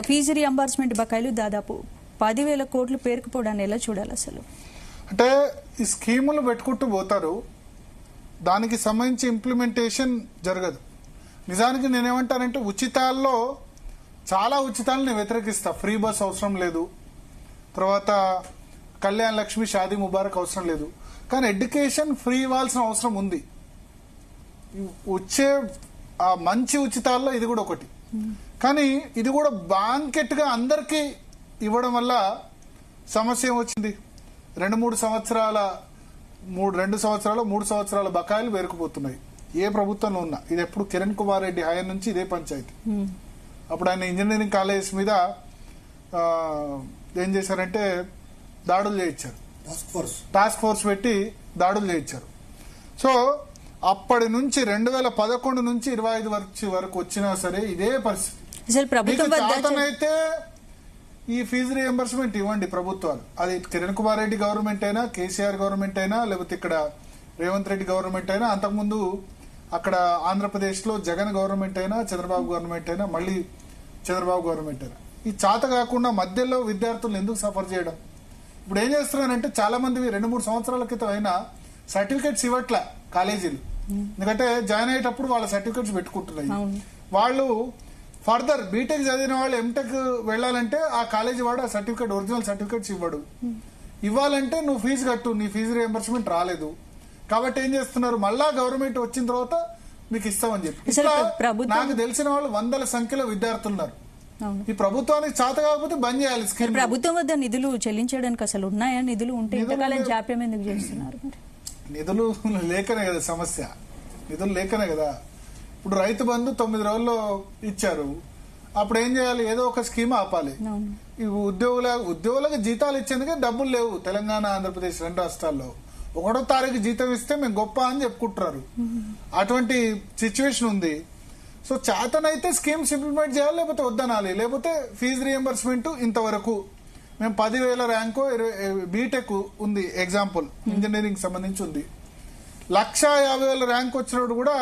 Fee reimbursement బకాయిలు దాదాపు 10,000 కోట్లు పేరుకుపోవడాన్ని ఎలా చూడాలి అసలు? అంటే ఈ స్కీములు పెట్టుకుంటూ పోతారు, దానికి సంబంధించి ఇంప్లిమెంటేషన్ జరగదు. నిజానికి నేనేమంటానంటే ఉచితాల్లో చాలా ఉచితాలు నేను వ్యతిరేకిస్తా. ఫ్రీ బస్ అవసరం లేదు, తర్వాత కళ్యాణ్ లక్ష్మి షాదీ ముబారక్ అవసరం లేదు, కానీ ఎడ్యుకేషన్ ఫ్రీ ఇవ్వాల్సిన అవసరం ఉంది. వచ్చే ఆ మంచి ఉచితాల్లో ఇది కూడా ఒకటి. కానీ ఇది కూడా బ్లాంకెట్ గా అందరికీ ఇవ్వడం వల్ల సమస్య ఏమొచ్చింది? 2 సంవత్సరాల 3 సంవత్సరాల బకాయిలు పేరుకుపోతున్నాయి ఏ ప్రభుత్వంలో ఉన్నా. ఇది ఎప్పుడు కిరణ్ కుమార్ రెడ్డి హయాం నుంచి ఇదే పంచాయతీ. అప్పుడు ఆయన ఇంజనీరింగ్ కాలేజ్ మీద ఏం చేశారంటే దాడులు చేయించారు, టాస్క్ ఫోర్స్ పెట్టి దాడులు చేయించారు. సో అప్పటి నుంచి 2011 నుంచి 25 వరకు వచ్చినా సరే ఇదే పరిస్థితి. అయితే ఈ ఫీజు రియంబర్స్మెంట్ ఇవ్వండి ప్రభుత్వాలు, అది కిరణ్ కుమార్ రెడ్డి గవర్నమెంట్ అయినా, కేసీఆర్ గవర్నమెంట్ అయినా, లేకపోతే ఇక్కడ రేవంత్ రెడ్డి గవర్నమెంట్ అయినా, అంతకుముందు అక్కడ ఆంధ్రప్రదేశ్ లో జగన్ గవర్నమెంట్ అయినా, చంద్రబాబు గవర్నమెంట్ అయినా, మళ్ళీ చంద్రబాబు గవర్నమెంట్ అయినా, ఈ చాత కాకుండా మధ్యలో విద్యార్థులను ఎందుకు సఫర్ చేయడం? ఇప్పుడు ఏం చేస్తున్నారంటే చాలా మంది 2-3 సంవత్సరాల క్రితం అయినా సర్టిఫికెట్స్ ఇవ్వట్లే కాలేజీలు. ఎందుకంటే జాయిన్ అయ్యేటప్పుడు వాళ్ళ సర్టిఫికెట్స్ పెట్టుకుంటున్నాయి. వాళ్ళు ఫర్దర్ బీటెక్ చదివిన వాళ్ళు ఎంటెక్ వెళ్ళాలంటే ఆ కాలేజీ వాడు ఆ సర్టిఫికెట్, ఒరిజినల్ సర్టిఫికెట్స్ ఇవ్వడు. ఇవ్వాలంటే నువ్వు ఫీజు కట్టు, నీ ఫీజు రియంబర్స్మెంట్ రాలేదు కాబట్టి ఏం చేస్తున్నారు, మళ్ళా గవర్నమెంట్ వచ్చిన తర్వాత మీకు ఇస్తామని చెప్పి. నాకు తెలిసిన వాళ్ళు 100ల సంఖ్యలో విద్యార్థులు ఉన్నారు. ఈ ప్రభుత్వానికి చేత కాకపోతే బంద్ చేయాలి స్కీమ్. ప్రభుత్వం వద్ద నిధులు చెల్లించడానికి అసలు ఉన్నాయా? నిధులు ఉంటే ఇంతకాలం జాప్యం ఎందుకు చేస్తున్నారు? నిధులు లేకనే కదా సమస్య, నిధులు లేకనే కదా. ఇప్పుడు రైతు బంధు 9 రోజుల్లో ఇచ్చారు, అప్పుడు ఏం చేయాలి? ఏదో ఒక స్కీమ్ ఆపాలి. ఈ ఉద్యోగులకు జీతాలు ఇచ్చేందుకే డబ్బులు లేవు తెలంగాణ, ఆంధ్రప్రదేశ్ 2 రాష్ట్రాల్లో. 1వ తారీఖు జీతం ఇస్తే మేము గొప్ప అని చెప్పుకుంటున్నారు. అటువంటి సిచ్యువేషన్ ఉంది. సో చేతనైతే స్కీమ్స్ ఇంప్లిమెంట్ చేయాలి, లేకపోతే వద్దనాలి. లేకపోతే ఫీజు రియంబర్స్మెంట్ ఇంతవరకు మేము 10,000 ర్యాంకు బీటెక్ ఉంది, ఎగ్జాంపుల్ ఇంజనీరింగ్ సంబంధించి ఉంది, 150,000 ర్యాంక్ వచ్చినప్పుడు కూడా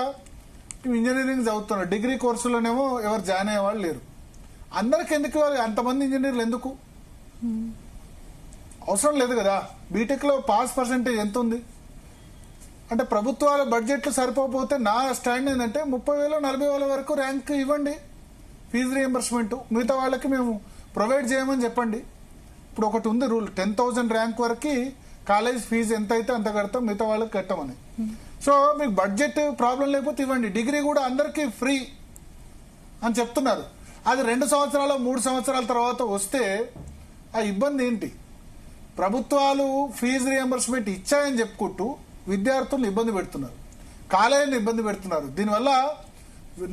ఇంజనీరింగ్ చదువుతున్నారు. డిగ్రీ కోర్సులోనేమో ఎవరు జాయిన్ అయ్యేవాళ్ళు లేరు. అందరికి ఎందుకు అంతమంది ఇంజనీర్లు ఎందుకు? అవసరం లేదు కదా. బీటెక్ లో పాస్ పర్సెంటేజ్ ఎంత ఉంది అంటే ప్రభుత్వాల బడ్జెట్లు సరిపోతే నా స్టాండ్ ఏంటంటే 30,000-40,000 వరకు ర్యాంక్ ఇవ్వండి ఫీజు రియంబర్స్మెంట్, మిగతా వాళ్ళకి మేము ప్రొవైడ్ చేయమని చెప్పండి. ఇప్పుడు ఒకటి ఉంది రూల్, 10,000 ర్యాంక్ వరకు కాలేజ్ ఫీజు ఎంత అయితే అంత కడతాం, మిగతా వాళ్ళకి కట్టమని. సో మీకు బడ్జెట్ ప్రాబ్లం లేకపోతే ఇవ్వండి. డిగ్రీ కూడా అందరికీ ఫ్రీ అని చెప్తున్నారు. అది 2 సంవత్సరాలు 3 సంవత్సరాల తర్వాత వస్తే ఆ ఇబ్బంది ఏంటి? ప్రభుత్వాలు ఫీజు రియంబర్స్మెంట్ ఇచ్చాయని చెప్పుకుంటూ విద్యార్థులను ఇబ్బంది పెడుతున్నారు, కాలేజీని ఇబ్బంది పెడుతున్నారు. దీనివల్ల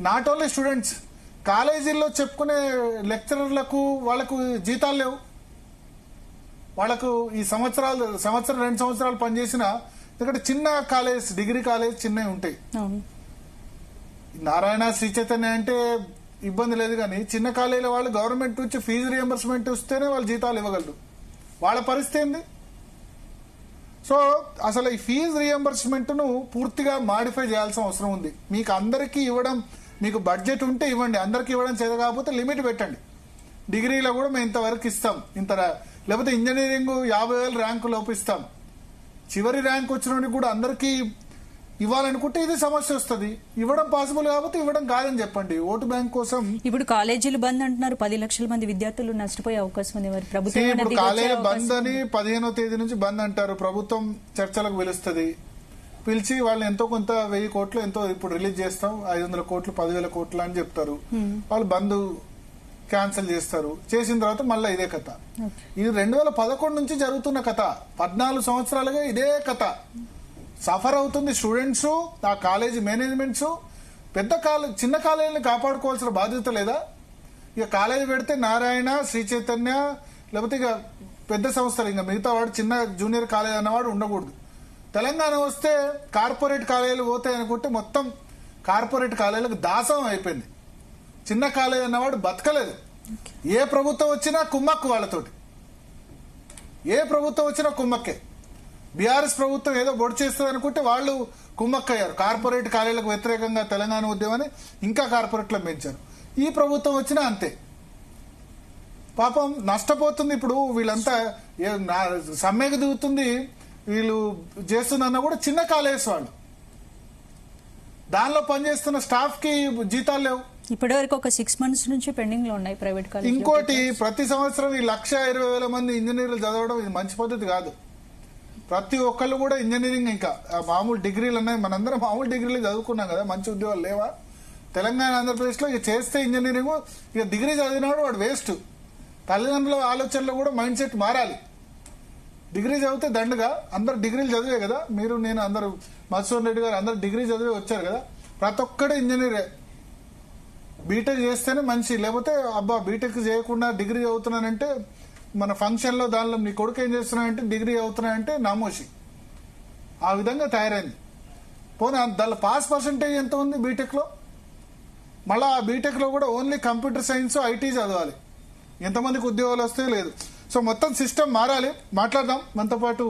నాట్ ఓన్లీ స్టూడెంట్స్, కాలేజీల్లో చెప్పుకునే లెక్చరర్లకు వాళ్ళకు జీతాలు లేవు. వాళ్ళకు ఈ సంవత్సరం 2 సంవత్సరాలు పనిచేసిన, ఎందుకంటే చిన్న కాలేజ్, డిగ్రీ కాలేజ్ చిన్నవి ఉంటాయి. నారాయణ, శ్రీ చైతన్య అంటే ఇబ్బంది లేదు, కానీ చిన్న కాలేజీల వాళ్ళు గవర్నమెంట్ నుంచి ఫీజు రియంబర్స్మెంట్ వస్తేనే వాళ్ళు జీతాలు ఇవ్వగలరు. వాళ్ళ పరిస్థితి ఏంది? సో అసలు ఈ ఫీజు రియంబర్స్మెంట్ ను పూర్తిగా మాడిఫై చేయాల్సిన అవసరం ఉంది. మీకు అందరికీ ఇవ్వడం, మీకు బడ్జెట్ ఉంటే ఇవ్వండి, అందరికి ఇవ్వడం చేత కాకపోతే లిమిట్ పెట్టండి. డిగ్రీలో కూడా మేము ఇంతవరకు ఇస్తాం, లేకపోతే ఇంజనీరింగ్ 50,000 ర్యాంకు లోపు ఇస్తాం. చివరి ర్యాంక్ వచ్చిన కూడా అందరికీ ఇవ్వాలనుకుంటే ఇది సమస్య వస్తుంది. ఇవ్వడం పాసిబుల్ కాకపోతే ఇవ్వడం కాదని చెప్పండి. ఓటు బ్యాంక్ కోసం ఇప్పుడు కాలేజీలు బంద్ అంటున్నారు, 10 లక్షల మంది విద్యార్థులు నష్టపోయే అవకాశం ఉంది. ఇప్పుడు కాలేజీ బంద్ అని 15వ తేదీ నుంచి బంద్ అంటారు. ప్రభుత్వం చర్చలకు పిలుస్తుంది, పిలిచి వాళ్ళని ఎంతో కొంత 1000 కోట్లు ఎంతో ఇప్పుడు రిలీజ్ చేస్తాం, 500 కోట్లు 10,000 కోట్లు అని చెప్తారు. వాళ్ళు బంద్ క్యాన్సిల్ చేస్తారు. చేసిన తర్వాత మళ్ళీ ఇదే కథ. ఇది 2011 నుంచి జరుగుతున్న కథ, 14 సంవత్సరాలుగా ఇదే కథ. సఫర్ అవుతుంది స్టూడెంట్స్, ఆ కాలేజీ మేనేజ్మెంట్స్. చిన్న కాలేజీని కాపాడుకోవాల్సిన బాధ్యత లేదా? ఇక కాలేజీ పెడితే నారాయణ, శ్రీ చైతన్య, లేకపోతే ఇక పెద్ద సంస్థలు, ఇంకా మిగతా వాడు చిన్న జూనియర్ కాలేజ్ అన్నవాడు ఉండకూడదు. తెలంగాణ వస్తే కార్పొరేట్ కాలేజీలు పోతాయి అనుకుంటే మొత్తం కార్పొరేట్ కాలేజీలకు దాసం అయిపోయింది. చిన్న కాలేజ్ అన్నవాడు బతకలేదు. ఏ ప్రభుత్వం వచ్చినా కుమ్మక్కు వాళ్ళతోటి, ఏ ప్రభుత్వం వచ్చినా కుమ్మక్కే. బీఆర్ఎస్ ప్రభుత్వం ఏదో బొడి చేస్తుంది అనుకుంటే వాళ్ళు కుమ్మక్కయ్యారు. కార్పొరేట్ కాలేజీలకు వ్యతిరేకంగా తెలంగాణ ఉద్యమాన్ని ఇంకా కార్పొరేట్లను పెంచారు. ఈ ప్రభుత్వం వచ్చినా అంతే. పాపం నష్టపోతుంది. ఇప్పుడు వీళ్ళంతా సమ్మెకు దిగుతుంది, వీళ్ళు చేస్తుందన్నా కూడా చిన్న కాలేజ్ వాళ్ళు, దానిలో పనిచేస్తున్న స్టాఫ్ కి జీతాలు లేవు. ఇప్పటి వరకు ఒక 6 months నుంచి పెండింగ్ లో ఉన్నాయి ప్రైవేట్ కాలేజ్. ఇంకోటి, ప్రతి సంవత్సరం ఈ 1,20,000 మంది ఇంజనీర్లు చదవడం ఇది మంచి పద్ధతి కాదు. ప్రతి ఒక్కళ్ళు కూడా ఇంజనీరింగ్, ఇంకా మామూలు డిగ్రీలు ఉన్నాయి, మనందరం మామూలు డిగ్రీలు చదువుకున్నాం కదా, మంచి ఉద్యోగాలు లేవా? తెలంగాణ ఆంధ్రప్రదేశ్ లో ఇక చేస్తే ఇంజనీరింగ్, ఇక డిగ్రీ చదివినాడు వాడు వేస్ట్. తల్లిదండ్రుల ఆలోచనలో కూడా మైండ్ సెట్ మారాలి. డిగ్రీ చదివితే దండగా, అందరు డిగ్రీలు చదివే కదా, మీరు నేను అందరూ మధుసూదన్ రెడ్డి గారు అందరు డిగ్రీ చదివే వచ్చారు కదా, ప్రతి ఒక్కడే ఇంజనీరే. బీటెక్ చేస్తేనే మంచి, లేకపోతే అబ్బా బీటెక్ చేయకుండా డిగ్రీ చదువుతున్నానంటే, మన ఫంక్షన్ లో దానిలో నీ కొడుకు ఏం చేస్తున్నానంటే డిగ్రీ చదువుతున్నానంటే నామోషి, ఆ విధంగా తయారైంది. పోనీ దానిలో పాస్ పర్సంటేజ్ ఎంత ఉంది బీటెక్ లో? మళ్ళీ ఆ బీటెక్ లో కూడా ఓన్లీ కంప్యూటర్ సైన్స్, ఐటీ చదవాలి. ఎంతమందికి ఉద్యోగాలు వస్తే లేదు. సో మొత్తం సిస్టమ్ మారాలి. మాట్లాడదాం. మనతో పాటు